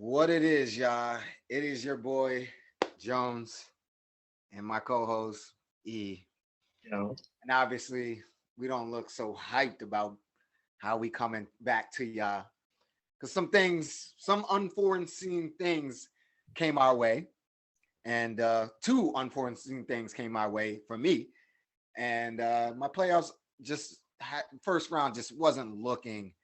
What it is, y'all. It is your boy Jones and my co-host E. Yo, And obviously, we don't look so hyped about how we coming back to y'all. Because some unforeseen things came our way. And two unforeseen things came my way for me. And my playoffs first round just wasn't looking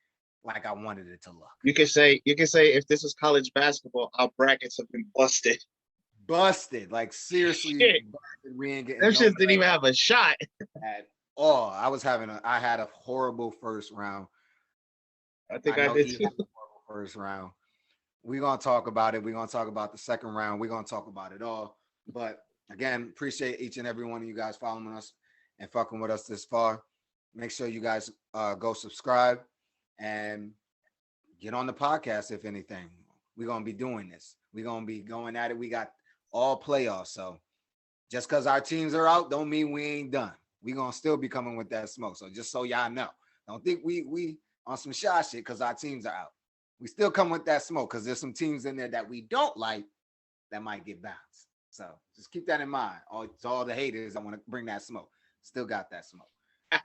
like I wanted it to look. you can say if this is college basketball, our brackets have been busted. Busted, like seriously Shit, busted. We ain't getting them no shits didn't even have a shot. at all. I had a horrible first round. I I think I know did he too. had a horrible first round. We're gonna talk about it. We're gonna talk about the second round. We're gonna talk about it all. But again, appreciate each and every one of you guys following us and fucking with us this far. Make sure you guys go subscribe and get on the podcast if anything. We're gonna be doing this. We're gonna be going at it. We got all playoffs. So just because our teams are out, don't mean we ain't done. We're gonna still be coming with that smoke. So just so y'all know. Don't think we on some shot shit because our teams are out. We still come with that smoke because there's some teams in there that we don't like that might get bounced. So just keep that in mind. All to all the haters that want to bring that smoke. Still got that smoke.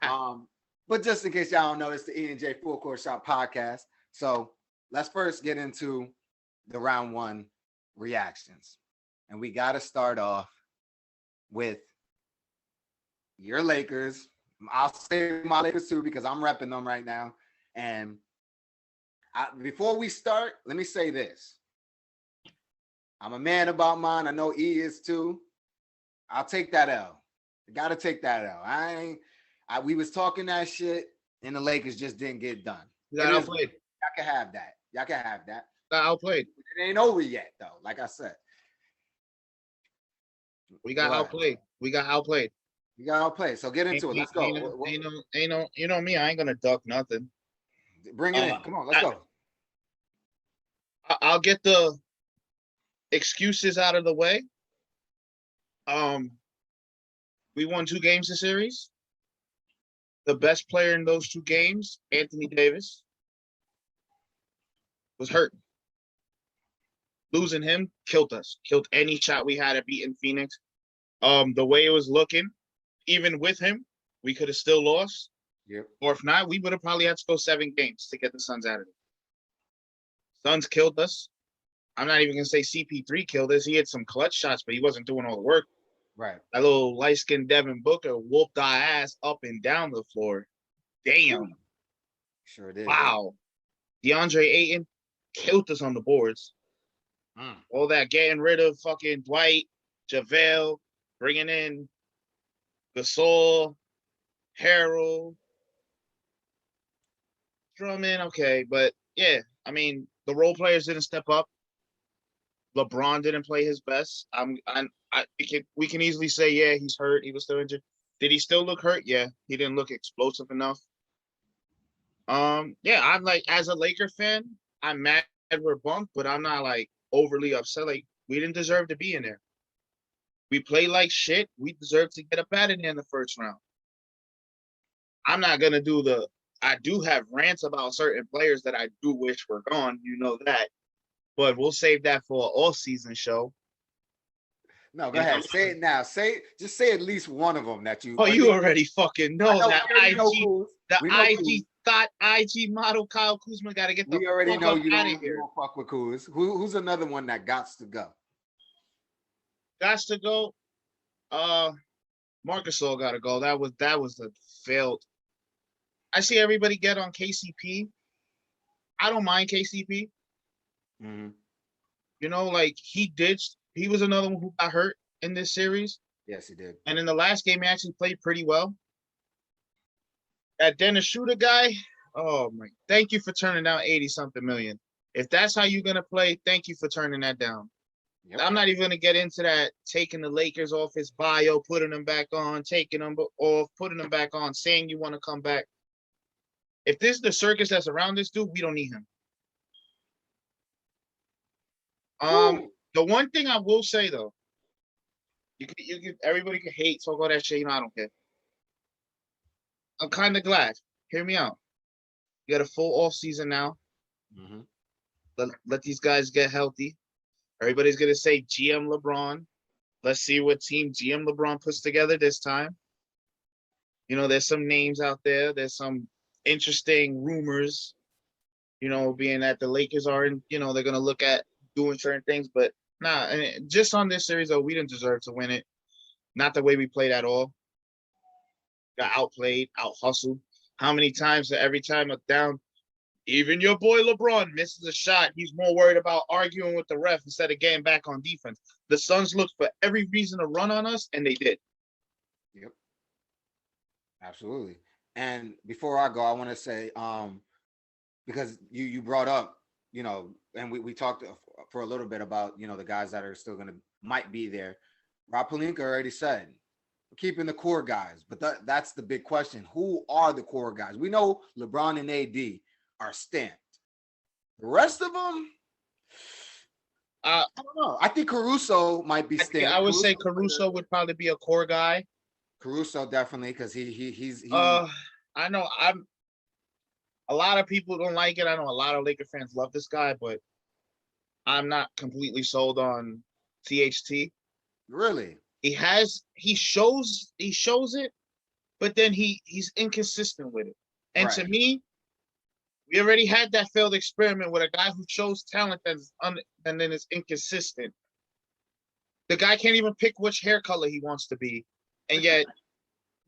Um, but just in case y'all don't know, it's the E and J Full Court Shot podcast. So let's first get into the round one reactions. And we got to start off with your Lakers. I'll say my Lakers too because I'm repping them right now. And before we start, let me say this. I'm a man about mine. I know E is too. I'll take that L. I gotta take that L. We was talking that shit and the Lakers just didn't get done. We It got is outplayed. y'all can have that. Y'all can have that. Got outplayed. It ain't over yet though. Like I said. We Go got ahead. outplayed. We got outplayed. You got to play. So get into it. Let's go. You know me. I ain't gonna duck nothing. Bring it in. Come on, let's go. I'll get the excuses out of the way. Um, we won 2 games this series. The best player in those 2 games, Anthony Davis, was hurt. Losing him killed us. Killed any shot we had at beating Phoenix. The way it was looking, even with him, we could have still lost. Yep. Or if not, we would have probably had to go 7 games to get the Suns out of it. Suns killed us. I'm not even gonna say CP3 killed us. He had some clutch shots, but he wasn't doing all the work. Right. That little light-skinned Devin Booker whooped our ass up and down the floor. Damn. Sure did. Wow. DeAndre Ayton killed us on the boards. All that getting rid of fucking Dwight, JaVale, bringing in Gasol, Harold, Drummond. Okay, but yeah, I mean the role players didn't step up. LeBron didn't play his best. We can easily say, yeah, he's hurt. He was still injured. Did he still look hurt? Yeah, he didn't look explosive enough. Yeah, I'm like, as a Laker fan, I'm mad we're bumped, but I'm not like overly upset. Like, we didn't deserve to be in there. We play like shit. We deserve to get up out of there in the first round. I'm not gonna do the. I do have rants about certain players that I do wish were gone. You know that, but we'll save that for an all-season show. No, go ahead. Say it now. Just say at least one of them that you. Oh, you already fucking know that IG thought IG model Kyle Kuzma got to get the we already fuck know up you out don't, of here. you don't fuck with Kuz. Who's another one that gots to go? Gots to go. Marcus Gasol got to go. That was a failed. I see everybody get on KCP. I don't mind KCP. Mm-hmm. You know, like he was another one who got hurt in this series. Yes, he did. And in the last game, he actually played pretty well. That Dennis Schroeder guy, oh my! Thank you for turning down 80-something million. If that's how you're gonna play, thank you for turning that down. Yep. I'm not even gonna get into that. Taking the Lakers off his bio, putting them back on, taking them off, putting them back on, saying you want to come back. If this is the circus that's around this dude, we don't need him. The one thing I will say though, everybody can hate, talk all that shit. You know, I don't care. I'm kind of glad. Hear me out. You got a full off season now. Mm-hmm. Let these guys get healthy. Everybody's gonna say GM LeBron. Let's see what team GM LeBron puts together this time. You know, there's some names out there. There's some interesting rumors. You know, being that the Lakers are in, you know, they're gonna look at doing certain things, but nah. And just on this series, though, we didn't deserve to win it. Not the way we played at all. Got outplayed, out hustled. How many times? Every time a down, even your boy LeBron misses a shot, he's more worried about arguing with the ref instead of getting back on defense. The Suns looked for every reason to run on us, and they did. Yep, absolutely. And before I go, I want to say, because you brought up, you know, and we talked for a little bit about, you know, the guys that are still gonna might be there. Rob Pelinka already said we're keeping the core guys, but that's the big question. Who are the core guys? We know LeBron and AD are stamped. The rest of them, I don't know. I think Caruso might be stamped. I would say Caruso would probably be a core guy. Caruso definitely, because he's. I know a lot of people don't like it. I know a lot of Laker fans love this guy, but I'm not completely sold on THT. Really? He shows it, but then he's inconsistent with it. And Right. To me, we already had that failed experiment with a guy who shows talent and then is inconsistent. The guy can't even pick which hair color he wants to be, and yet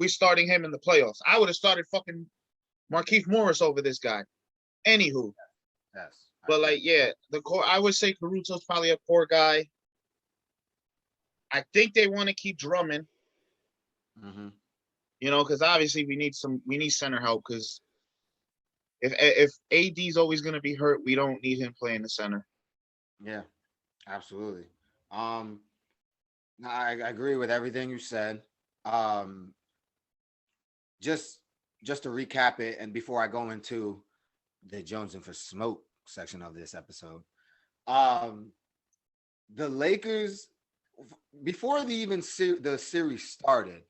we're starting him in the playoffs. I would have started fucking Markieff Morris over this guy. Anywho. Yes. But the core, I would say Caruso's probably a core guy. I think they want to keep Drummond. Mm-hmm. You know, because obviously we need center help, because if AD's always going to be hurt, we don't need him playing the center. Yeah, absolutely. No, I agree with everything you said. Just to recap it, and before I go into the Jones and for Smoke section of this episode, the Lakers, before the series started,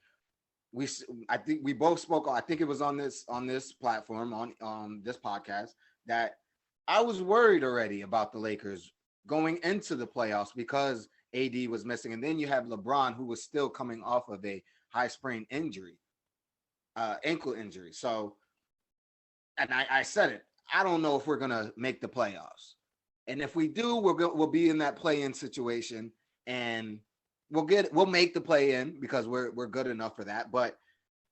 I think we both spoke. I think it was on this platform, on this podcast, that I was worried already about the Lakers going into the playoffs because AD was missing, and then you have LeBron, who was still coming off of a high sprain injury, ankle injury. So, and I said it, I don't know if we're gonna make the playoffs, and if we do, we'll be in that play-in situation, and we'll make the play-in because we're good enough for that. But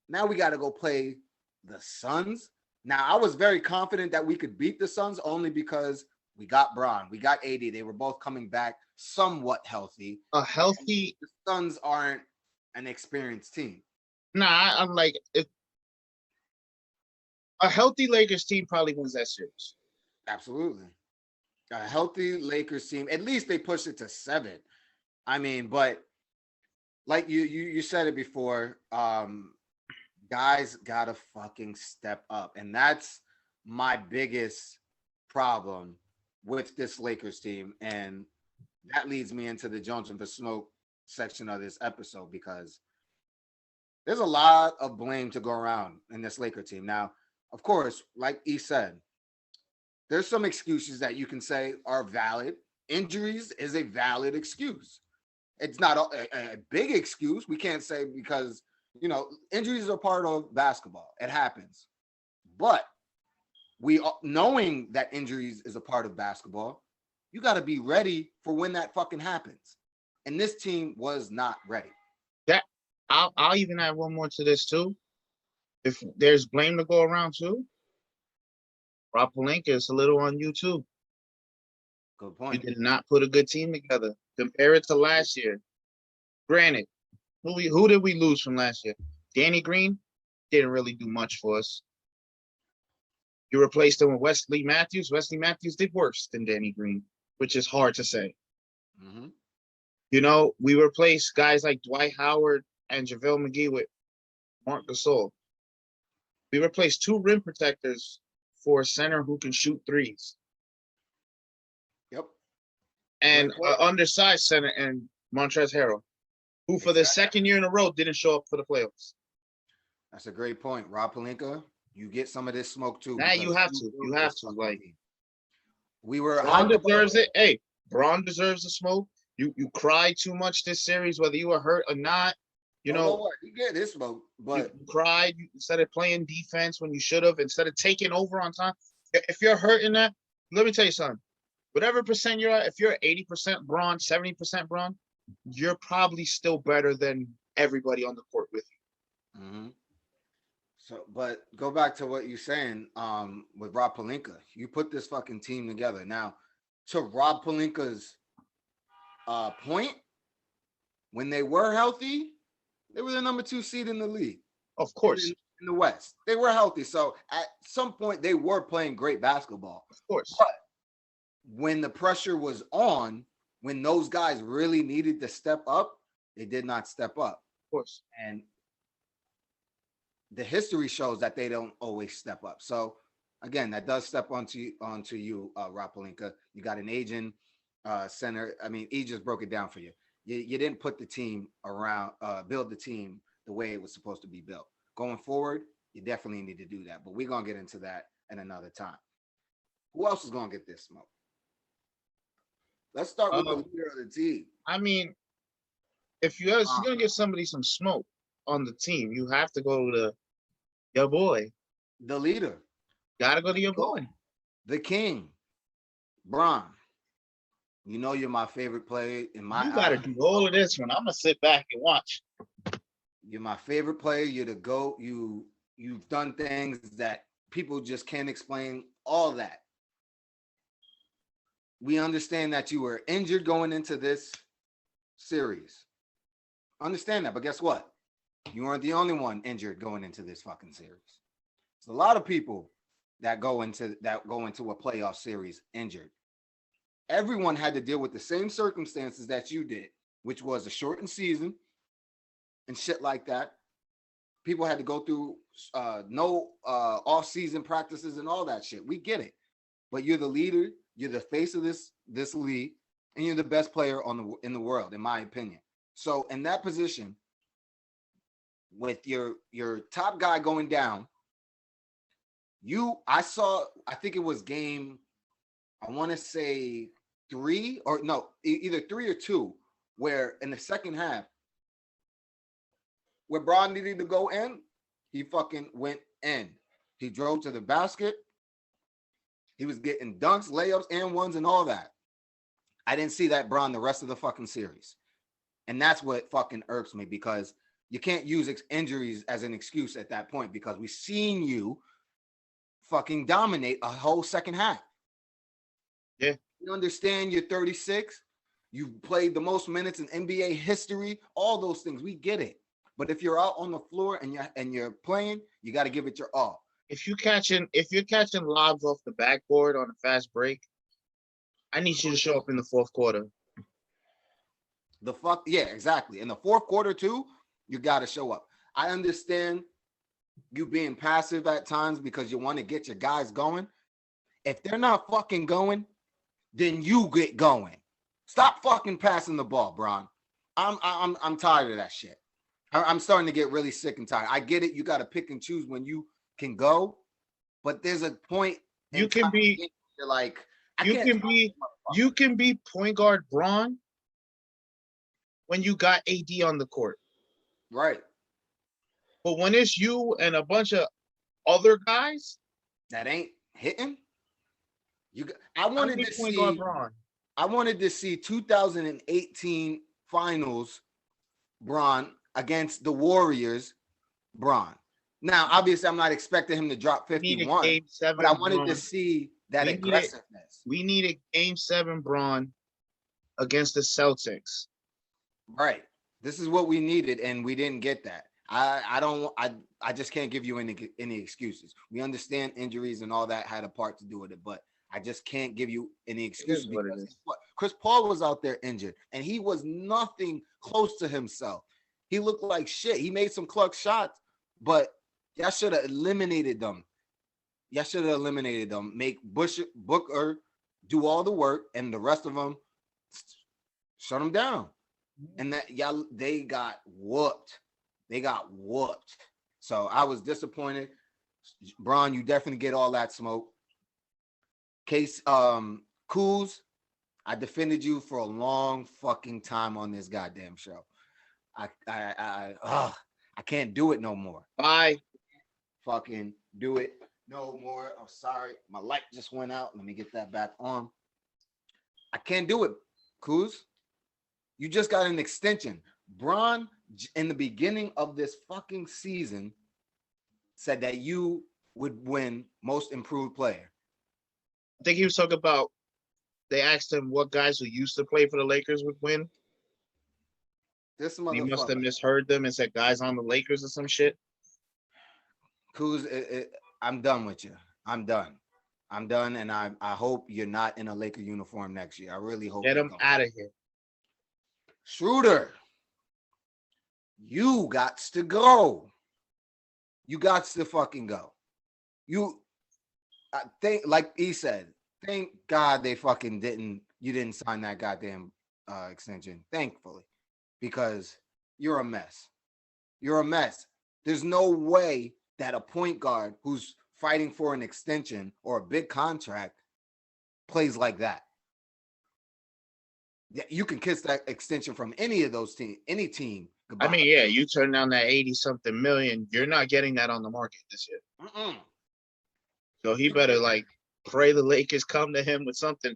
now we got to go play the Suns. Now, I was very confident that we could beat the Suns only because we got Bron, we got AD. They were both coming back somewhat healthy. The Suns aren't an experienced team. Nah, I'm like, a healthy Lakers team probably wins that series. Absolutely. A healthy Lakers team, at least they push it to 7. I mean, but like you said it before, guys gotta fucking step up. And that's my biggest problem with this Lakers team. And that leads me into the Jones and the Smoke section of this episode, because there's a lot of blame to go around in this Laker team. Now, of course, like E said, there's some excuses that you can say are valid. Injuries is a valid excuse. It's not a big excuse. We can't say, because, you know, injuries are part of basketball. It happens. But knowing that injuries is a part of basketball, you got to be ready for when that fucking happens. And this team was not ready. I'll even add one more to this too. If there's blame to go around too, Rob Pelinka, it's a little on you too. Good point. You did not put a good team together. Compare it to last year. Granted, who did we lose from last year? Danny Green didn't really do much for us. You replaced him with Wesley Matthews. Wesley Matthews did worse than Danny Green, which is hard to say. Mm-hmm. You know, we replaced guys like Dwight Howard and JaVale McGee with Marc Gasol. We replaced 2 rim protectors for a center who can shoot threes. Yep. And an undersized center and Montrezl Harrell, who for the second year in a row didn't show up for the playoffs. That's a great point. Rob Pelinka, you get some of this smoke too. Now you have to. Like, We were Braun hyped deserves about it. Hey, Braun deserves the smoke. You cried too much this series, whether you were hurt or not. You don't know, worry, you get this smoke, you but cried instead of playing defense when you should have, instead of taking over on time. If you're hurting that, let me tell you something. Whatever percent you're at, if you're 80% Braun, 70% Braun, you're probably still better than everybody on the court with you. so but go back to what you're saying with Rob Pelinka. You put this fucking team together. Now, to Rob Pelinka's point, when they were healthy, they were the number 2 seed in the league. Of course. In the West. They were healthy. So at some point they were playing great basketball. Of course. But when the pressure was on, when those guys really needed to step up, they did not step up. Of course. And the history shows that they don't always step up. So again, that does step onto you, Rob Pelinka. You got an aging center. I mean, he just broke it down for you. You didn't put the team around, build the team the way it was supposed to be built. Going forward, you definitely need to do that. But we're going to get into that at another time. Who else is going to get this smoke? Let's start with the leader of the team. I mean, if you're going to give somebody some smoke on the team, you have to go to your boy. The leader. Got to go to your boy. The king. Bron. You know you're my favorite player in my You got to do all of this one. I'm going to sit back and watch. You're my favorite player. You're the GOAT. You've done things that people just can't explain. All that. We understand that you were injured going into this series. Understand that, but guess what? You weren't the only one injured going into this fucking series. There's a lot of people that go into a playoff series injured. Everyone had to deal with the same circumstances that you did, which was a shortened season and shit like that. People had to go through no off-season practices and all that shit. We get it. But you're the leader, you're the face of this league, and you're the best player in the world, in my opinion. So in that position, with your top guy going down, I think it was game, I want to say 3 or no, either 3 or 2, where in the second half, where Bron needed to go in, he fucking went in. He drove to the basket. He was getting dunks, layups, and ones, and all that. I didn't see that Bron the rest of the fucking series. And that's what fucking irks me, because you can't use injuries as an excuse at that point, because we've seen you fucking dominate a whole second half. Yeah. You understand you're 36. You've played the most minutes in NBA history, all those things. We get it. But if you're out on the floor and you're playing, you got to give it your all. If you're catching lobs off the backboard on a fast break, I need you to show up in the fourth quarter. Yeah, exactly. In the fourth quarter too, you got to show up. I understand you being passive at times because you want to get your guys going. If they're not fucking going, then you get going. Stop fucking passing the ball, Bron. I'm tired of that shit. I'm starting to get really sick and tired. I get it. You got to pick and choose when you can go, but there's a point. You can be like, you can be point guard Bron when you got AD on the court. Right. But when it's you and a bunch of other guys that ain't hitting, I wanted to see 2018 finals Bron against the Warriors Bron. Now, obviously, I'm not expecting him to drop 51, but I wanted to see that aggressiveness. We needed Game 7 Bron against the Celtics. Right. This is what we needed, and we didn't get that. I just can't give you any excuses. We understand injuries and all that had a part to do with it, but I just can't give you any excuses because Chris Paul was out there injured, and he was nothing close to himself. He looked like shit. He made some clutch shots, but y'all should have eliminated them. Make Booker do all the work, and the rest of them shut them down. And that they got whooped. So I was disappointed. Bron, you definitely get all that smoke. Case Kuz, I defended you for a long fucking time on this goddamn show. I can't do it no more. Bye. Fucking do it no more. I'm sorry. My light just went out. Let me get that back on. I can't do it, Kuz. You just got an extension. Bron, in the beginning of this fucking season, said that you would win most improved player. I think he was talking about, they asked him what guys who used to play for the Lakers would win. This He must have motherfucker. misheard them and said guys on the Lakers or some shit. Kuz, I'm done with you. I'm done. And I hope you're not in a Laker uniform next year. I really hope. Get you him don't. out of here. Schroeder, you got to go. You got to fucking go. I think, like he said, thank God they fucking you didn't sign that goddamn extension, thankfully, because you're a mess. You're a mess. There's no way that a point guard who's fighting for an extension or a big contract plays like that. Yeah, you can kiss that extension from any of those teams, any team. Goodbye. I mean, yeah, you turn down that 80-something million. You're not getting that on the market this year. Mm-mm. So he better like pray the Lakers come to him with something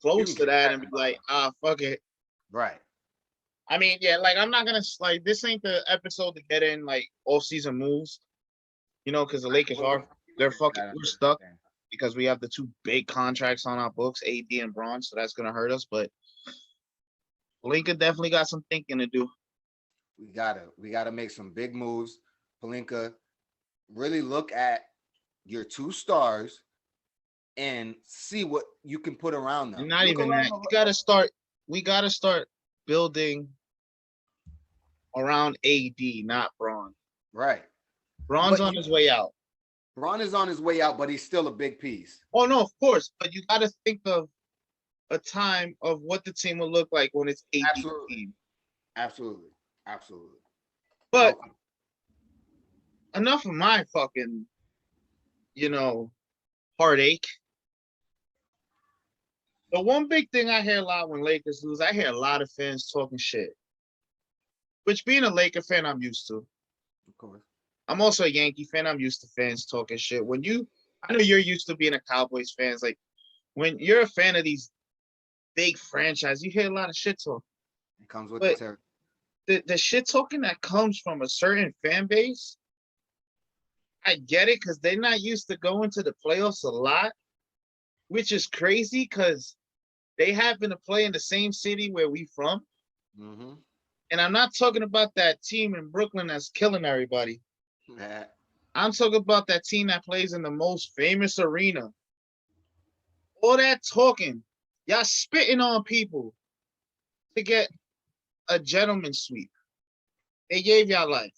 close to that and be like, fuck it. Right. I mean, yeah, like I'm not gonna like this ain't the episode to get in like off-season moves, because the Lakers we're stuck because we have the two big contracts on our books, AD and Bron, so that's gonna hurt us. But Pelinka definitely got some thinking to do. We gotta make some big moves. Pelinka, really look at your two stars and see what you can put around them. And not even that. We gotta start building around AD, not Bron. Right. Bron's on his way out. Bron is on his way out, but he's still a big piece. Oh no, of course. But you gotta think of a time of what the team will look like when it's AD team. Absolutely. But enough of my fucking, heartache. The one big thing I hear a lot when Lakers lose, I hear a lot of fans talking shit. Which, being a Laker fan, I'm used to. Of course. I'm also a Yankee fan. I'm used to fans talking shit. I know you're used to being a Cowboys fan. Like, when you're a fan of these big franchises, you hear a lot of shit talk. It comes with the territory. The shit talking that comes from a certain fan base, I get it because they're not used to going to the playoffs a lot, which is crazy because they happen to play in the same city where we from. Mm-hmm. And I'm not talking about that team in Brooklyn that's killing everybody. Yeah. I'm talking about that team that plays in the most famous arena. All that talking, y'all spitting on people to get a gentleman's sweep. They gave y'all life.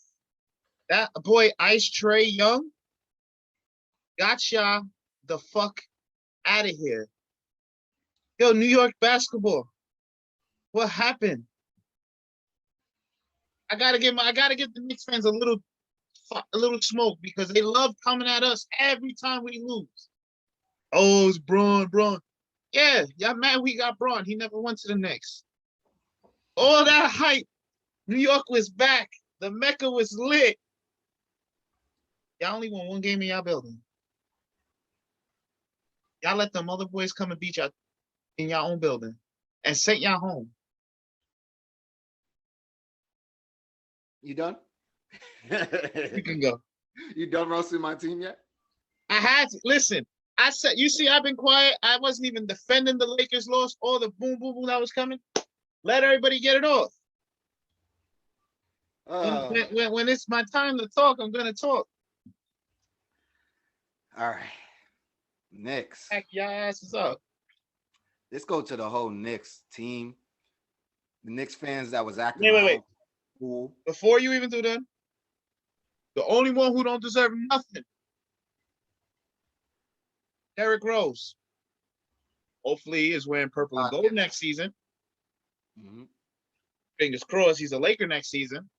That boy Ice Trae Young got y'all the fuck out of here. Yo, New York basketball. What happened? I gotta give the Knicks fans a little smoke because they love coming at us every time we lose. Oh, it's Bron. Yeah, y'all mad we got Bron. He never went to the Knicks. All that hype. New York was back. The Mecca was lit. Y'all only won one game in y'all building. Y'all let them other boys come and beat y'all in y'all own building and sent y'all home. You done? You can go. You done roasting my team yet? I had to listen. I said, you see, I've been quiet. I wasn't even defending the Lakers loss. All the boom that was coming. Let everybody get it off. When it's my time to talk, I'm gonna talk. All right. Knicks. Pack your asses up. Let's go to the whole Knicks team. The Knicks fans that was acting. Wait. Cool. Before you even do that, the only one who don't deserve nothing, Derrick Rose. Hopefully he is wearing purple and gold next season. Mm-hmm. Fingers crossed he's a Laker next season.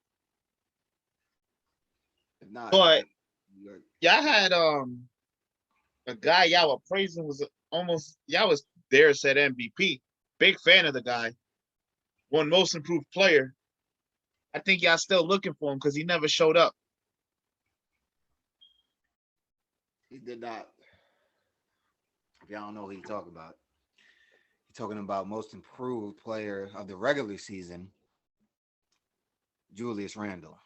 If not, but y'all had a guy y'all were praising was almost y'all was there said MVP. Big fan of the guy. Won most improved player. I think y'all still looking for him because he never showed up. He did not. If y'all don't know what he's talking about, he's talking about most improved player of the regular season, Julius Randle.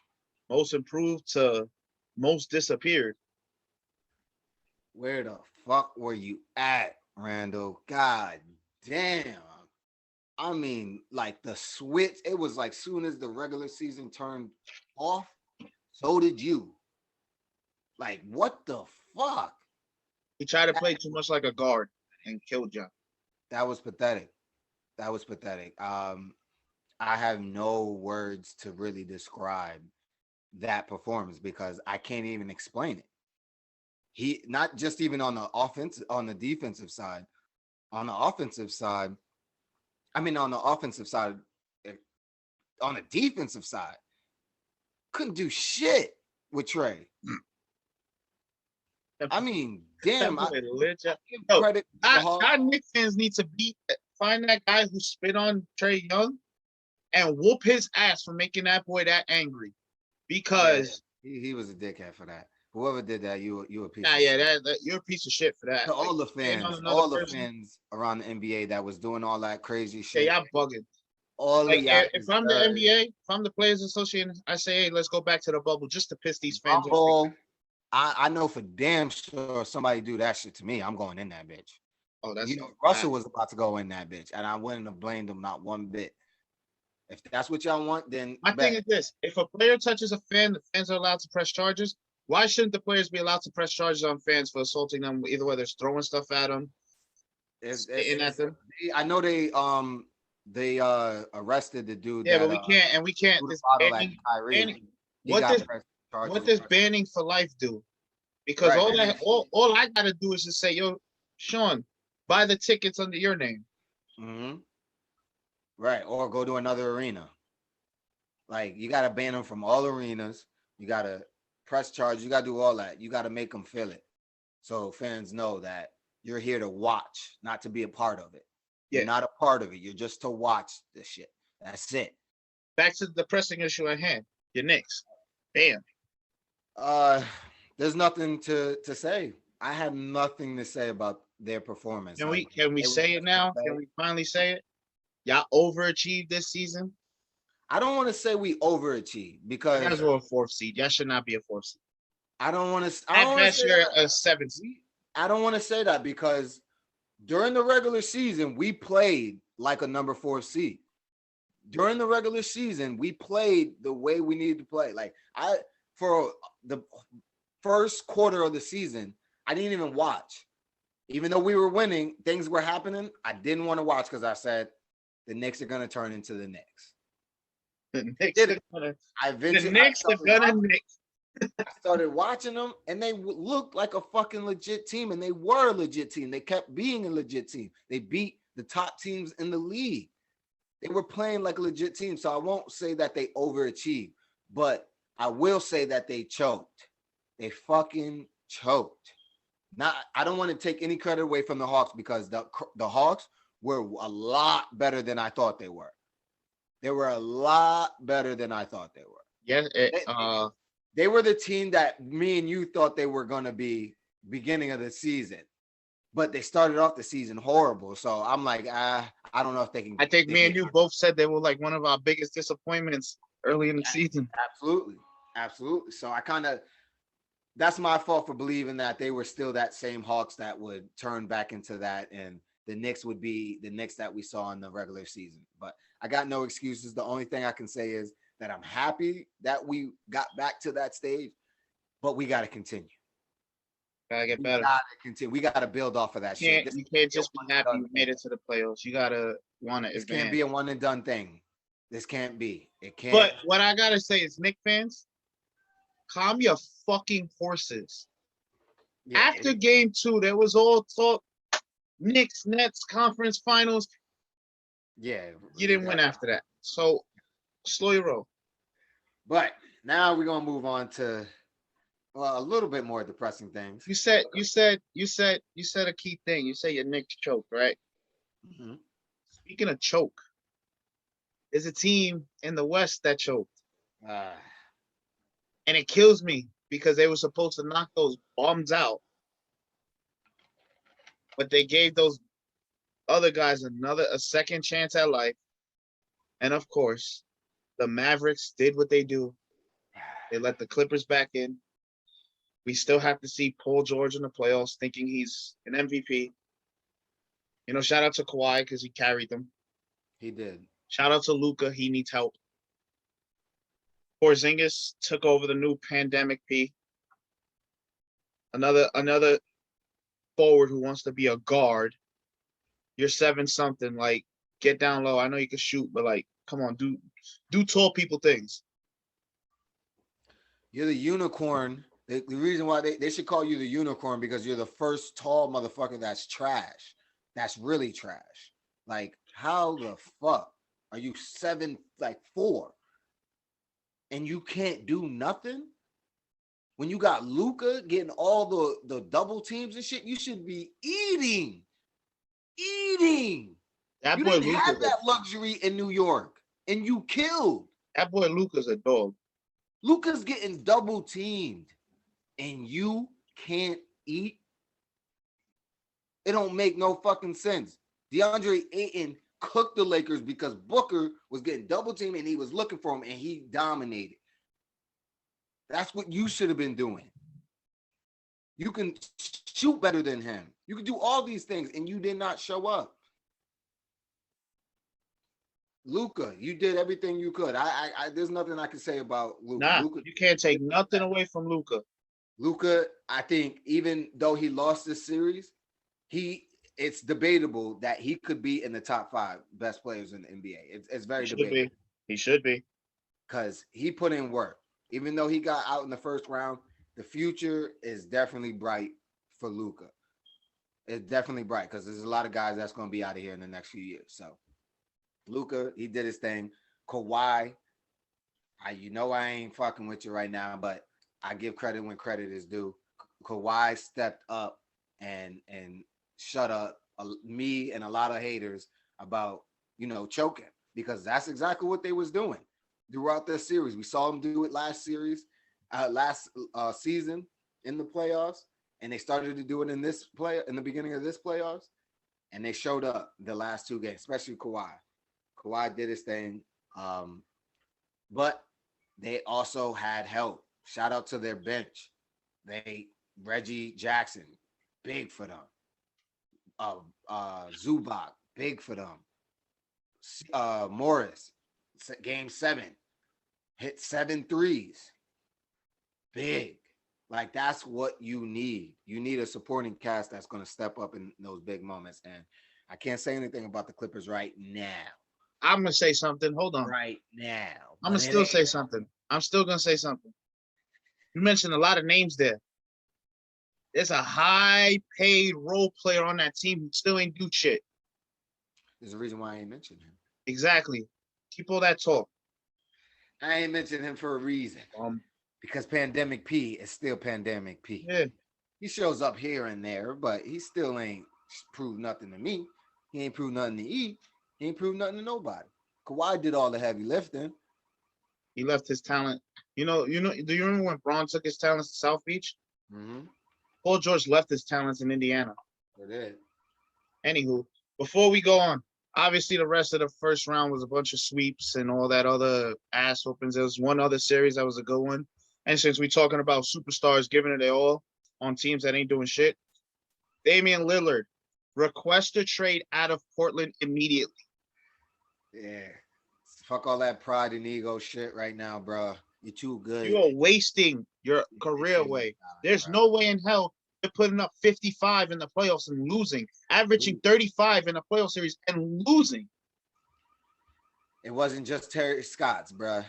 Most improved to most disappeared. Where the fuck were you at, Randall? God damn. I mean, like the switch, it was like soon as the regular season turned off, so did you. Like, what the fuck? He tried to play too much like a guard and killed John. That was pathetic. That was pathetic. I have no words to really describe that performance because I can't even explain it. He not just even on the offense, on the defensive side, on the offensive side. I mean, on the offensive side, on the defensive side, couldn't do shit with Trey. I mean, damn. I give credit to the Hawks. Our Knicks fans need to find that guy who spit on Trey Young and whoop his ass for making that boy that angry. Because he was a dickhead for that. Whoever did that, you a piece. You're a piece of shit for that. To all the fans around the NBA that was doing all that crazy shit. Yeah, y'all bugging. If I'm the NBA, if I'm the Players Association, I say, hey, let's go back to the bubble just to piss these fans off. I know for damn sure somebody do that shit to me, I'm going in that bitch. Oh, that's Russell was about to go in that bitch, and I wouldn't have blamed him not one bit. If that's what y'all want, then my thing is this: if a player touches a fan, the fans are allowed to press charges. Why shouldn't the players be allowed to press charges on fans for assaulting them, either whether it's throwing stuff at them, spitting at them? I know they arrested the dude. Yeah, but we can't. What does banning for life do? Because all I gotta do is just say, yo, Sean, buy the tickets under your name. Mm-hmm. Right, or go to another arena. Like you gotta ban them from all arenas. You gotta press charge. You gotta do all that. You gotta make them feel it, so fans know that you're here to watch, not to be a part of it. Yeah. You're not a part of it. You're just to watch this shit. That's it. Back to the pressing issue at hand. Your Knicks. Bam. There's nothing to say. I have nothing to say about their performance. Can we say it now? Can we finally say it? Y'all overachieved this season. I don't want to say we overachieved because you guys were a 4th seed. Y'all should not be a 4th seed. I don't want to. At best, you're a 7th seed. I don't want to say that because during the regular season we played like a number 4 seed. During the regular season, we played the way we needed to play. Like for the first quarter of the season, I didn't even watch. Even though we were winning, things were happening. I didn't want to watch because I said the Knicks are going to turn into the Knicks. The Knicks are gonna Knicks. I started watching them, and they looked like a fucking legit team, and they were a legit team. They kept being a legit team. They beat the top teams in the league. They were playing like a legit team, so I won't say that they overachieved, but I will say that they choked. They fucking choked. I don't want to take any credit away from the Hawks because the Hawks were a lot better than I thought they were. They were a lot better than I thought they were. Yeah, they were the team that me and you thought they were going to be beginning of the season, but they started off the season horrible. So I'm like, I don't know if they can. I think me and you both said they were like one of our biggest disappointments early in the season. Absolutely. So that's my fault for believing that they were still that same Hawks that would turn back into that, and the Knicks would be the Knicks that we saw in the regular season. But I got no excuses. The only thing I can say is that I'm happy that we got back to that stage, but we got to continue. Gotta get better. We got to continue. We got to build off of that shit. You can't just be happy you made it to the playoffs. You gotta want to. This can't be a one and done thing. This can't be. It can't. But what I gotta say is, Knicks fans, calm your fucking horses. Yeah, after game 2, there was all talk. Knicks, Nets, conference finals. Yeah. You didn't win after that. So slow your roll. But now we're gonna move on to a little bit more depressing things. You said a key thing. You say your Knicks choked, right? Mm-hmm. Speaking of choke, there's a team in the West that choked. Uh, And it kills me because they were supposed to knock those bums out. But they gave those other guys a second chance at life. And of course, the Mavericks did what they do. They let the Clippers back in. We still have to see Paul George in the playoffs thinking he's an MVP. You know, shout out to Kawhi because he carried them. he did. Shout out to Luka. He needs help. Porzingis took over the new pandemic P. Another forward who wants to be a guard. You're 7-something. Like, get down low. I know you can shoot, but like, come on, do tall people things. You're the unicorn. The reason why they should call you the unicorn because you're the first tall motherfucker that's trash. That's really trash. Like, how the fuck are you 7'4" and you can't do nothing? When you got Luka getting all the double teams and shit, you should be eating. That You boy didn't have Luka, that luxury in New York, and you killed. that boy Luka's a dog. Luka's getting double teamed, and you can't eat. It don't make no fucking sense. DeAndre Ayton cooked the Lakers because Booker was getting double teamed and he was looking for him and he dominated. That's what you should have been doing. You can shoot better than him. You can do all these things and you did not show up. Luka, you did everything you could. I there's nothing I can say about Luka. Nah, Luka, you can't take nothing away from Luka. Luka, I think even though he lost this series, it's debatable that he could be in the top 5 best players in the NBA. It's very debatable. He should be. Because he put in work. Even though he got out in the first round, the future is definitely bright for Luka. It's definitely bright because there's a lot of guys that's going to be out of here in the next few years. So Luka, he did his thing. Kawhi, I ain't fucking with you right now, but I give credit when credit is due. Kawhi stepped up and shut up me and a lot of haters about, choking, because that's exactly what they was doing throughout this series. We saw them do it last season in the playoffs, and they started to do it in the beginning of this playoffs, and they showed up the last 2 games, especially Kawhi. Kawhi did his thing, but they also had help. Shout out to their bench. Reggie Jackson, big for them. Zubac, big for them. Morris, game 7, hit 7 threes. Big. Like, that's what you need. You need a supporting cast that's going to step up in those big moments. And I can't say anything about the Clippers right now. I'm gonna say something. Hold on. Right now. I'm gonna still say something. I'm still gonna say something. You mentioned a lot of names there. There's a high-paid role player on that team who still ain't do shit. There's a reason why I ain't mentioned him. Exactly. Keep all that talk. I ain't mentioned him for a reason. Because Pandemic P is still Pandemic P. Yeah. He shows up here and there, but he still ain't proved nothing to me. He ain't proved nothing to E. He ain't proved nothing to nobody. Kawhi did all the heavy lifting. He left his talent. Do you remember when Braun took his talents to South Beach? Mm-hmm. Paul George left his talents in Indiana. It did. Anywho, before we go on, obviously the rest of the first round was a bunch of sweeps and all that other ass whoopings. There was one other series that was a good one. And since we're talking about superstars giving it their all on teams that ain't doing shit, Damian Lillard request a trade out of Portland immediately. Yeah. Fuck all that pride and ego shit right now, bro. You're too good. You are wasting your career away. There's no way in hell you're putting up 55 in the playoffs and losing, averaging 35 in a playoff series and losing. It wasn't just Terry Stotts, bro.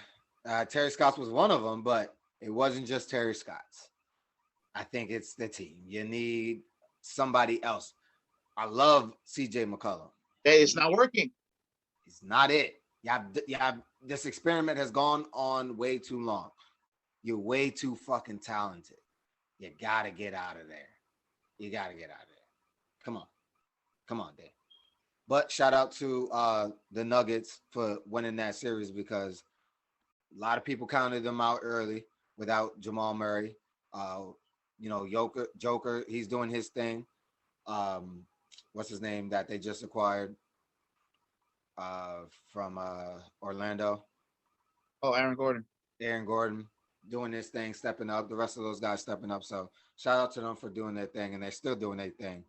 Terry Stotts was one of them, but it wasn't just Terry Stotts. I think it's the team. You need somebody else. I love CJ McCollum. It's not working. It's not it. Yeah, this experiment has gone on way too long. You're way too fucking talented. You gotta get out of there. You gotta get out of there. Come on, Dan. But shout out to the Nuggets for winning that series because a lot of people counted them out early without Jamal Murray. Uh, Joker, he's doing his thing. What's his name that they just acquired from Orlando? Oh, Aaron Gordon. Aaron Gordon doing his thing, stepping up. The rest of those guys stepping up. So shout out to them for doing their thing, and they're still doing their thing.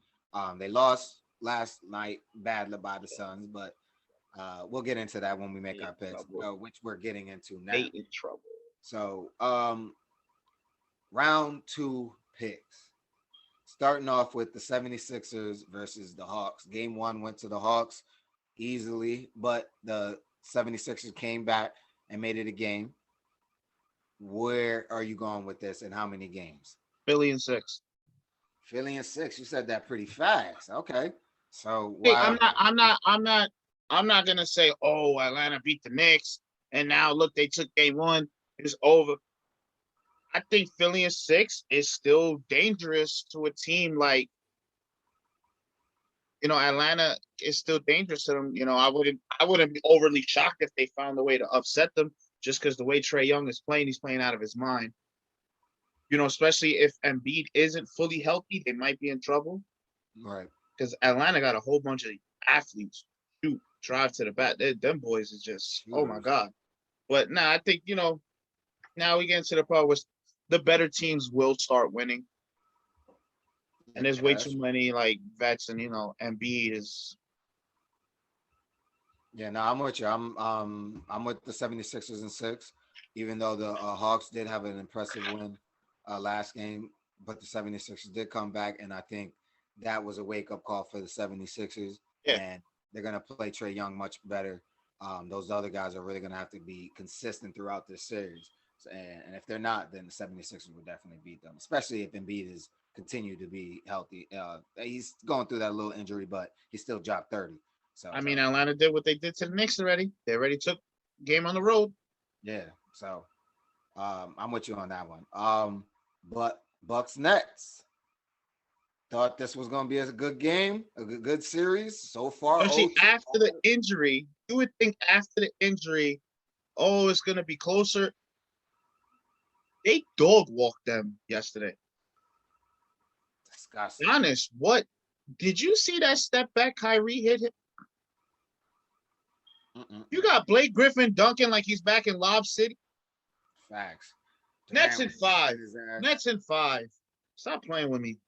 They lost last night badly by the Suns, but we'll get into that when we make our picks, which we're getting into now. They in trouble. So round 2 picks. Starting off with the 76ers versus the Hawks. Game 1 went to the Hawks easily, but the 76ers came back and made it a game. Where are you going with this and how many games? Philly and 6. Philly and 6. You said that pretty fast. Okay. So hey, I'm not gonna say, oh, Atlanta beat the Knicks and now look, they took game 1. It's over. I think Philly and 6 is still dangerous to a team like, Atlanta is still dangerous to them. I wouldn't be overly shocked if they found a way to upset them just because the way Trae Young is playing, he's playing out of his mind. Especially if Embiid isn't fully healthy, they might be in trouble. Right. Because Atlanta got a whole bunch of athletes. Shoot, drive to the bat. Them boys is just, oh my God. But I think, now we get into the part where the better teams will start winning. And there's way too many vets, and Embiid is. Yeah, no, I'm with you. I'm with the 76ers and 6, even though the Hawks did have an impressive win last game, but the 76ers did come back, and I think that was a wake-up call for the 76ers. Yeah. And they're going to play Trae Young much better. Those other guys are really going to have to be consistent throughout this series. And if they're not, then the 76ers will definitely beat them, especially if Embiid is continue to be healthy. He's going through that little injury, but he still dropped 30. So Atlanta did what they did to the Knicks already. They already took game on the road. Yeah. So I'm with you on that one. But Bucks Nets. Thought this was going to be a good game, a good series so far. After the injury, you would think after the injury, it's going to be closer. They dog walked them yesterday. Disgusting. Honest, what? Did you see that step back Kyrie hit him? You got Blake Griffin dunking like he's back in Lob City. Facts. Nets in 5. Nets in 5. Stop playing with me.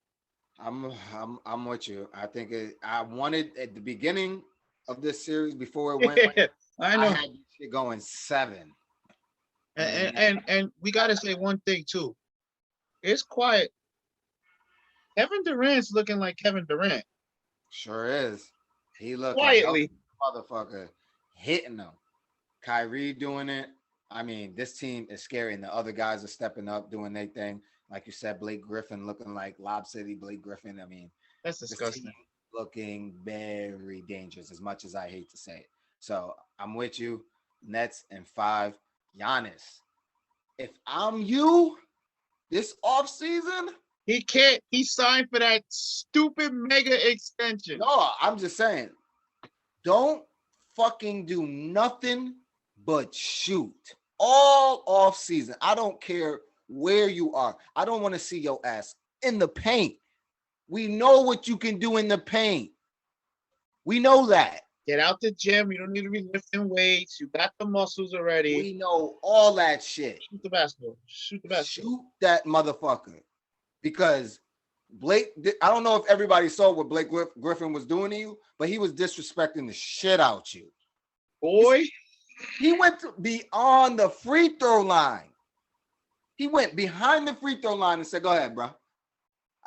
I'm with you. I think I wanted at the beginning of this series before it went. I know. I had this shit going 7. And we got to say one thing too. It's quiet. Kevin Durant's looking like Kevin Durant. Sure is. He looking quietly, motherfucker, hitting them. Kyrie doing it. I mean, this team is scary, and the other guys are stepping up, doing their thing. Like you said, Blake Griffin looking like Lob City Blake Griffin. I mean, that's disgusting. Looking very dangerous, as much as I hate to say it. So I'm with you. Nets in 5. Giannis. If I'm you, this offseason, he can't. He signed for that stupid mega extension. No, I'm just saying, don't fucking do nothing but shoot all off season. I don't care where you are. I don't want to see your ass in the paint. We know what you can do in the paint. We know that. Get out the gym. You don't need to be lifting weights. You got the muscles already. We know all that shit. Shoot the basketball. Shoot the basketball. Shoot that motherfucker. Because Blake, I don't know if everybody saw what Blake Griffin was doing to you, but he was disrespecting the shit out you. Boy. He went beyond the free throw line. He went behind the free throw line and said, go ahead, bro.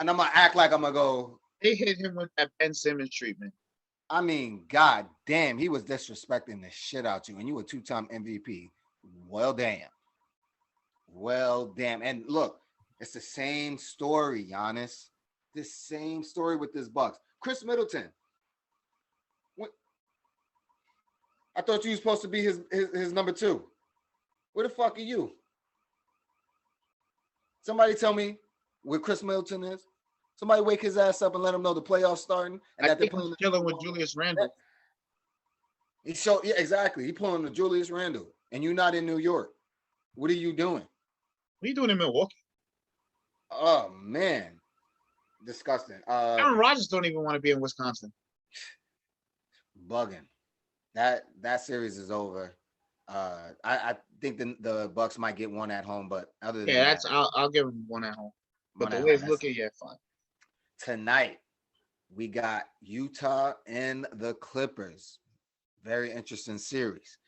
And I'm going to act like I'm going to go. They hit him with that Ben Simmons treatment. I mean, god damn, he was disrespecting the shit out you. And you were 2-time MVP. Well, damn. Well, damn. And look, it's the same story, Giannis. The same story with this Bucks. Chris Middleton. I thought you were supposed to be his number 2. Where the fuck are you? Somebody tell me where Chris Middleton is. Somebody wake his ass up and let him know the playoffs starting. And I think he's chilling with Julius Randle. Yeah, exactly. He pulling the Julius Randle, and you're not in New York. What are you doing? What are you doing in Milwaukee? Oh man, disgusting. Aaron Rodgers don't even want to be in Wisconsin. Bugging. That series is over. I think the Bucks might get one at home, but other than Yeah, that, I'll give him one at home. But one the at way home. it's looking, yeah, fine. Tonight we got Utah and the Clippers. Very interesting series.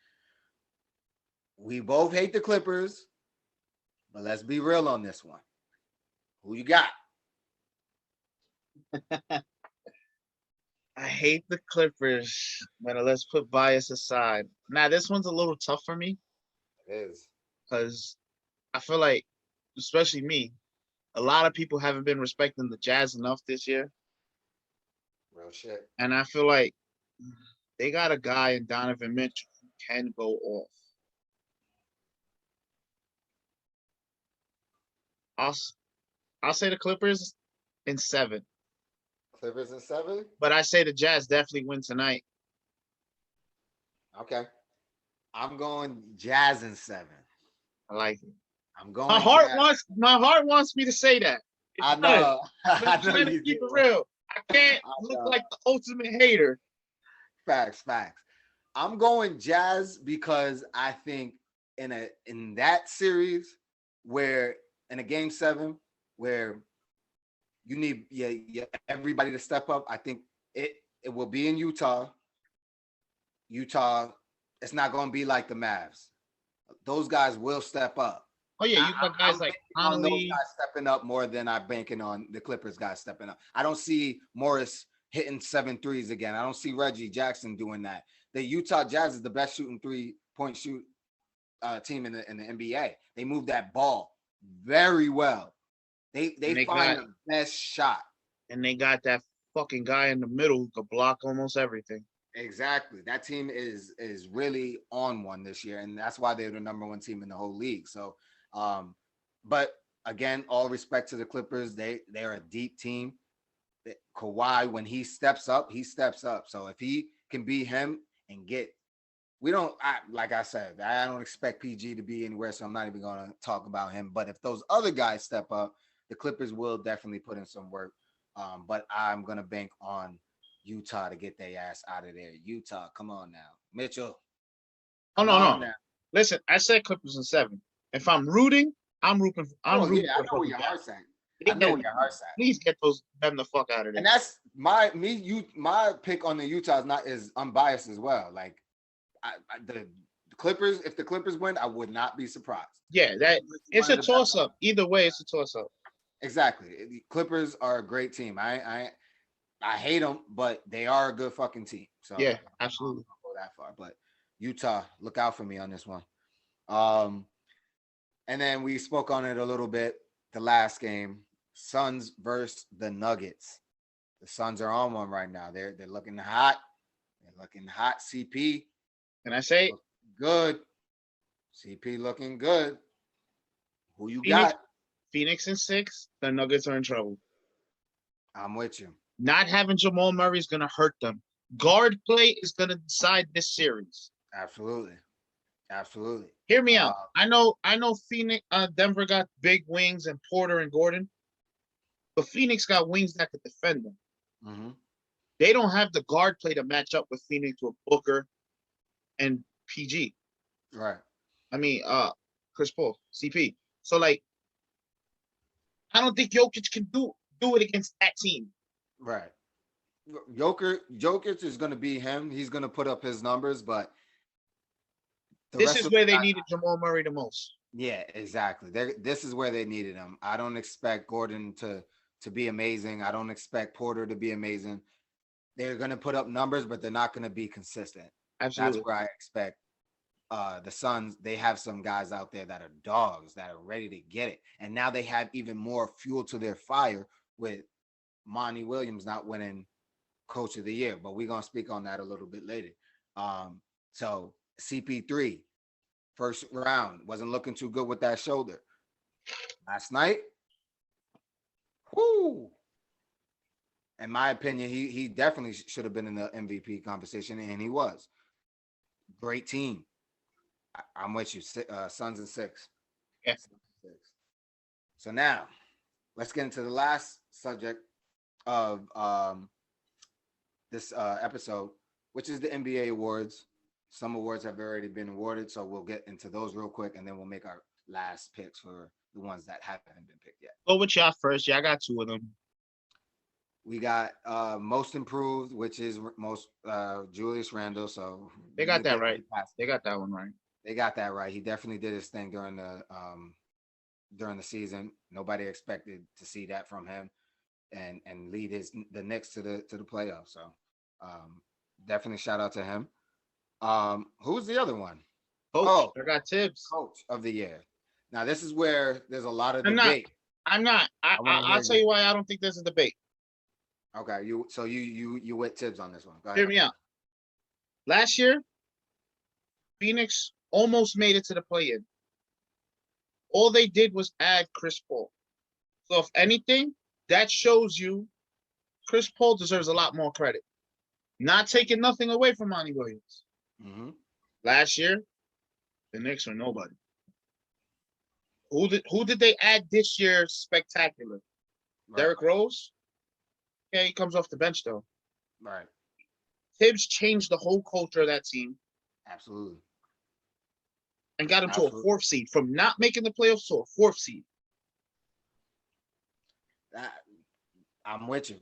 We both hate the Clippers, but let's be real on this one. Who you got? I hate the Clippers, but let's put bias aside. Now, this one's a little tough for me It is. because I feel like, especially me, a lot of people haven't been respecting the Jazz enough this year. Real shit. And I feel like they got a guy in Donovan Mitchell who can go off. I'll I'll say the Clippers in 7, Clippers in 7? but I say the Jazz definitely win tonight. Okay. I'm going Jazz in 7. I like it. I'm My going heart Jazz. wants me to say that. It's I good. know. But I I'm know trying to you keep do. it real. I can't I look know. like the ultimate hater. Facts. I'm going Jazz because I think in that series where in a game 7 where you need everybody to step up. I think it will be in Utah. Utah, it's not going to be like the Mavs. Those guys will step up. Oh yeah, you got guys I'm like banking on those Connolly. guys stepping up more than I'm banking on the Clippers guys stepping up. I don't see Morris hitting 7 threes again. I don't see Reggie Jackson doing that. The Utah Jazz is the best shooting 3-point shoot team in the NBA. They move that ball very well. They find the best shot. And they got that fucking guy in the middle who could block almost everything. Exactly. That team is really on one this year, and that's why they're the number 1 team in the whole league. So, but again, all respect to the Clippers. They're a deep team. Kawhi, when he steps up, he steps up. So if he can be him and like I said, I don't expect PG to be anywhere, so I'm not even going to talk about him. But if those other guys step up, the Clippers will definitely put in some work. But I'm going to bank on Utah to get their ass out of there. Utah, come on now. Mitchell. Oh no. Listen, I said Clippers in 7. If I'm rooting, I'm rooting. I know where your heart's at. Please get them the fuck out of there. And that's my pick on the Utah is unbiased as well. Like the Clippers, if the Clippers win, I would not be surprised. Yeah, it's a toss up. Either way, it's a toss up. Exactly. The Clippers are a great team. I hate them, but they are a good fucking team. So yeah, absolutely. I don't go that far, but Utah, look out for me on this one. And then we spoke on it a little bit. The last game, Suns versus the Nuggets. The Suns are on one right now. They're looking hot. They're looking hot. CP. Can I say good? CP looking good. Who you got? Phoenix in 6. The Nuggets are in trouble. I'm with you. Not having Jamal Murray is going to hurt them. Guard play is going to decide this series. Absolutely. Hear me out. I know Phoenix, Denver got big wings and Porter and Gordon, but Phoenix got wings that could defend them. Mm-hmm. They don't have the guard play to match up with Phoenix with Booker and PG. Right. I mean, Chris Paul, CP. So like, I don't think Jokic can do it against that team. Right. Jokic is going to be him. He's going to put up his numbers, but this is where they needed Jamal Murray the most. Yeah, exactly. This is where they needed him. I don't expect Gordon to be amazing. I don't expect Porter to be amazing. They're going to put up numbers, but they're not going to be consistent. Absolutely. That's where I expect the Suns. They have some guys out there that are dogs that are ready to get it. And now they have even more fuel to their fire with Monty Williams not winning Coach of the Year. But we're going to speak on that a little bit later. So CP3, first round, wasn't looking too good with that shoulder. Last night, whoo. In my opinion, he definitely should have been in the MVP conversation, and he was. Great team. I'm with you. Suns and 6. Yeah. Suns and 6. So now let's get into the last subject of this episode, which is the NBA awards. Some awards have already been awarded, so we'll get into those real quick, and then we'll make our last picks for the ones that haven't been picked yet. Go with y'all first. Yeah, I got two of them. We got most improved, which is most Julius Randle. So They got that right. They got that one right. They got that right. He definitely did his thing during the season. Nobody expected to see that from him, and lead the Knicks to the playoffs. So definitely shout out to him. Who's the other one? Coach. I got Tibbs. Coach of the year. Now this is where there's a lot of debate. I'm not. I'll tell you why I don't think there's a debate. Okay, you with Tibbs on this one. Go ahead. Hear me out. Last year, Phoenix almost made it to the play-in. All they did was add Chris Paul. So if anything, that shows you Chris Paul deserves a lot more credit. Not taking nothing away from Monty Williams. Mm-hmm. Last year, the Knicks are nobody. Who did they add this year spectacular? Right. Derrick Rose? Yeah, he comes off the bench though. Right. Tibbs changed the whole culture of that team. Absolutely. And got him to a 4th seed. From not making the playoffs to a 4th seed. I'm with you.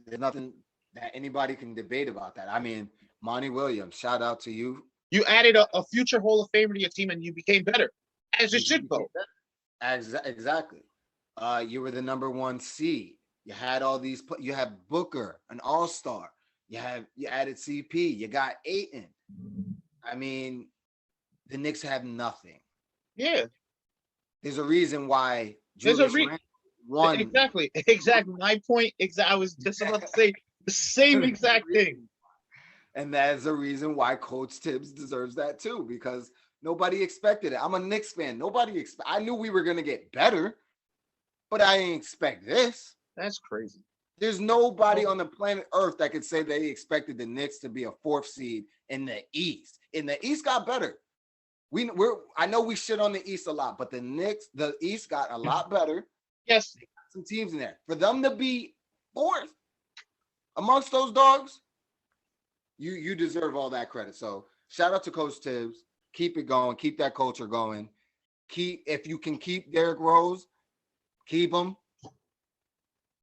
There's nothing that anybody can debate about that. I mean, Monty Williams, shout out to you. You added a future Hall of Famer to your team and you became better. As it should go. Exactly. You were the number 1 seed. You had all these. You have Booker, an all-star. You added CP. You got Ayton. I mean, the Knicks have nothing. Yeah. There's a reason why Julius won. Exactly. My point. I was just about to say the same exact thing. And that's a reason why Coach Tibbs deserves that too, because nobody expected it. I'm a Knicks fan. I knew we were gonna get better, but I didn't expect this. That's crazy. There's nobody on the planet Earth that could say they expected the Knicks to be a 4th seed in the East. And the East got better. I know we shit on the East a lot, but the East got a lot better. Yes. They got some teams in there. For them to be 4th amongst those dogs, you deserve all that credit. So shout out to Coach Tibbs. Keep it going. Keep that culture going. If you can keep Derrick Rose, keep him.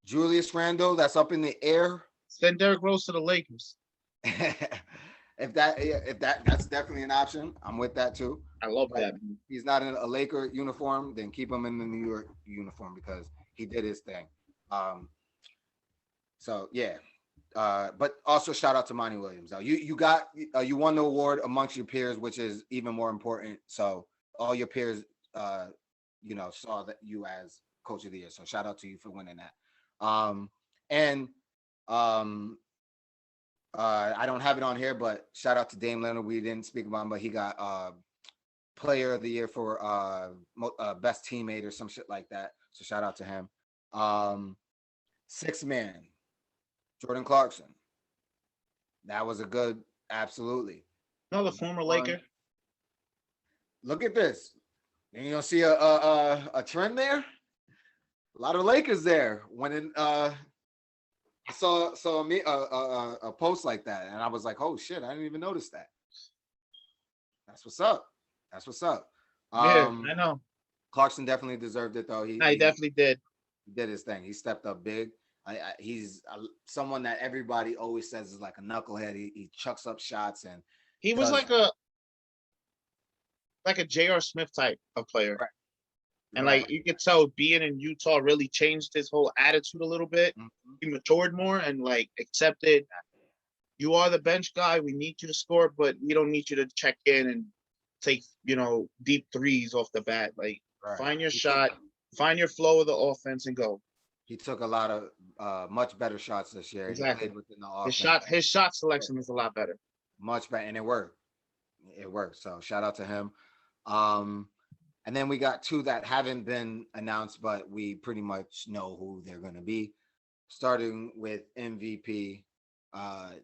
Julius Randle, that's up in the air. Send Derrick Rose to the Lakers. if that's definitely an option. I'm with that too. I love that. If he's not in a Laker uniform, then keep him in the New York uniform because he did his thing. So yeah. But also shout out to Monty Williams. Now you won the award amongst your peers, which is even more important. So all your peers saw that you as Coach of the Year. So shout out to you for winning that. I don't have it on here, but shout out to Dame Leonard. We didn't speak about him, but he got Player of the Year for best teammate or some shit like that. So shout out to him. 6th man, Jordan Clarkson. That was a good, absolutely. Another former Laker. Look at this. And you'll see a trend there. A lot of Lakers there. I saw a post like that, and I was like, "Oh shit! I didn't even notice that." That's what's up. Yeah, I know. Clarkson definitely deserved it, though. He definitely did. He did his thing. He stepped up big. He's someone that everybody always says is like a knucklehead. He chucks up shots, and he was like a J.R. Smith type of player. Right. And like you could tell being in Utah really changed his whole attitude a little bit. Mm-hmm. He matured more and like accepted you are the bench guy. We need you to score, but we don't need you to check in and take, deep threes off the bat. Like find your shot, find your flow of the offense and go. He took a lot of much better shots this year. Exactly. He played within the offense. His shot selection is a lot better. Much better. And it worked. So shout out to him. And then we got 2 that haven't been announced, but we pretty much know who they're going to be. Starting with MVP, the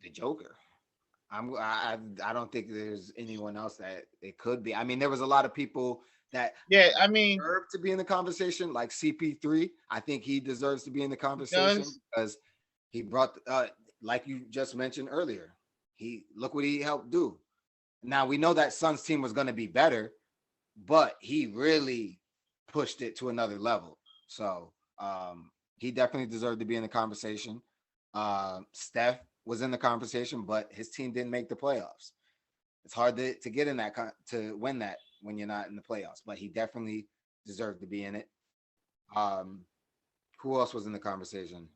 Joker. I don't think there's anyone else that it could be. I mean, there was a lot of people that Yeah, I mean, deserve to be in the conversation, like CP3. I think he deserves to be in the he conversation does. because he brought, like you just mentioned earlier, he look what he helped do. Now we know that Suns team was going to be better, but he really pushed it to another level. So he definitely deserved to be in the conversation. Steph was in the conversation, but his team didn't make the playoffs. It's hard to get in that to win that when you're not in the playoffs. But he definitely deserved to be in it. Um, who else was in the conversation?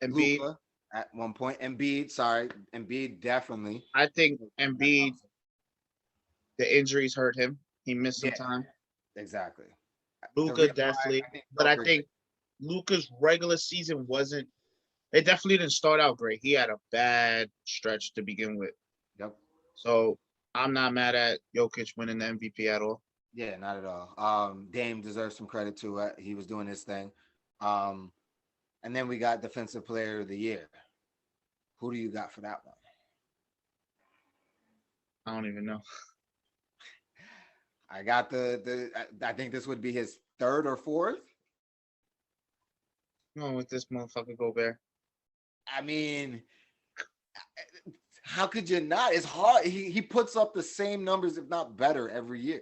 Embiid. Luca at one point. Embiid, sorry, Embiid definitely. I think Embiid, the injuries hurt him. He missed some Yeah, time. exactly. The Luca reason why definitely, I think but I Joker, think Luca's regular season wasn't. It definitely didn't start out great. He had a bad stretch to begin with. yep, So I'm not mad at Jokic winning the MVP at all. yeah, not at all. Dame deserves some credit too. He was doing his thing. Um, and then we got Defensive Player of the Year. Who do you got for that one? I don't even know. I got I think this would be his third or fourth. I'm going with this motherfucker Gobert. I mean, how could you not? It's hard. He puts up the same numbers, if not better, every year.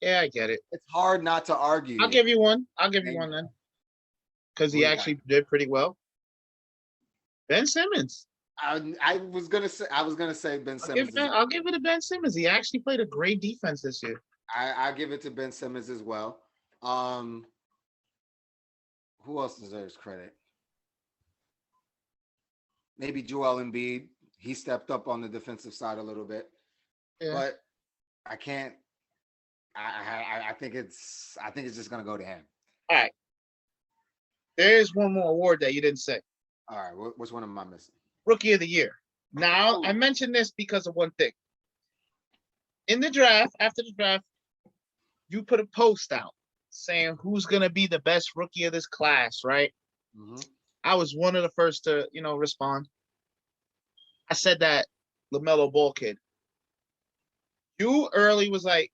Yeah, I get it. It's hard not to I'll argue. give you one. I'll give you Name one it. then, because Who he you got? actually did pretty well. Ben Simmons. I was gonna say Ben I'll give Simmons as I'll give it to Ben Simmons. He actually played a great defense this year. I give it to Ben Simmons as well. Um, who else deserves credit? Maybe Joel Embiid. He stepped up on the defensive side a little bit, Yeah. but I can't. I think it's just gonna go to him. All right. There's one more award that you didn't say. All right, which one am I missing? Rookie of the Year. Now, I mentioned this because of one thing. In the draft, after the draft, you put a post out saying who's gonna be the best rookie of this class, right? Mm-hmm. I was one of the first to, respond. I said that LaMelo Ball kid. You early was like,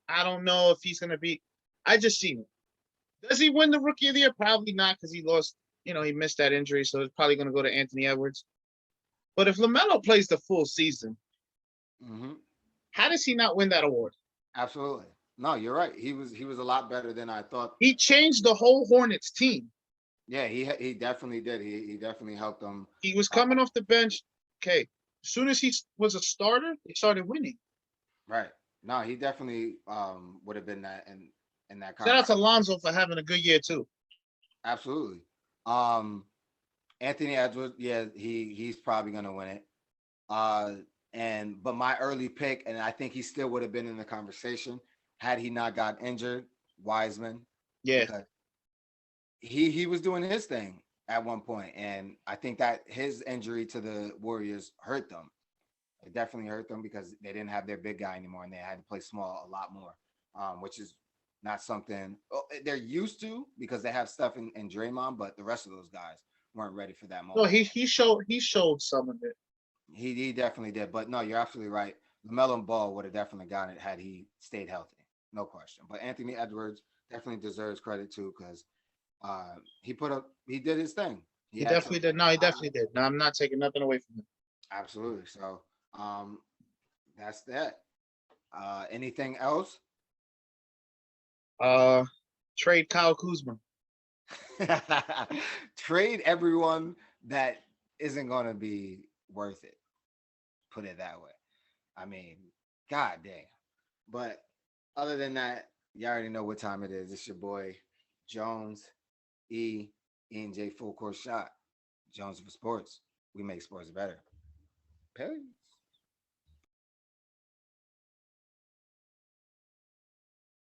I don't know if he's gonna be. I just seen it. Does he win the Rookie of the Year? Probably not, because he lost. He missed that injury, so it's probably gonna go to Anthony Edwards. But if LaMelo plays the full season, Mm-hmm. how does he not win that award? Absolutely. No, you're right. He was a lot better than I thought. He changed the whole Hornets team. Yeah, he definitely did. He definitely helped them. He was coming off the bench. Okay, as soon as he was a starter, they started winning. Right. No, he definitely would have been that in that Shout out to conversation. Lonzo for having a good year too. Absolutely. Um, Anthony Edwards, yeah, he's probably gonna win it. Uh, but my early pick, and I think he still would have been in the conversation had he not got injured. Wiseman, Yeah, because he was doing his thing at one point, and I think that his injury to the Warriors hurt them. It definitely hurt them because they didn't have their big guy anymore, and they had to play small a lot more, which is not something they're used to because they have stuff in Draymond, but the rest of those guys weren't ready for that no, moment. he showed some of it. He definitely did, but no, you're absolutely right. LaMelo Ball would have definitely gotten it had he stayed healthy, no question. But Anthony Edwards definitely deserves credit too because he did his thing. He He had some definitely did. No, he definitely did. No, I'm not taking nothing away from him. absolutely. So that's that. Anything else? Uh, Trade Kyle Kuzma. Trade everyone that isn't going to be worth it. Put it that way. I mean, god dang. But other than that, you already know what time it is. It's your boy Jones, E and J Full Court Shot. Jones for Sports. We make sports better. Perry.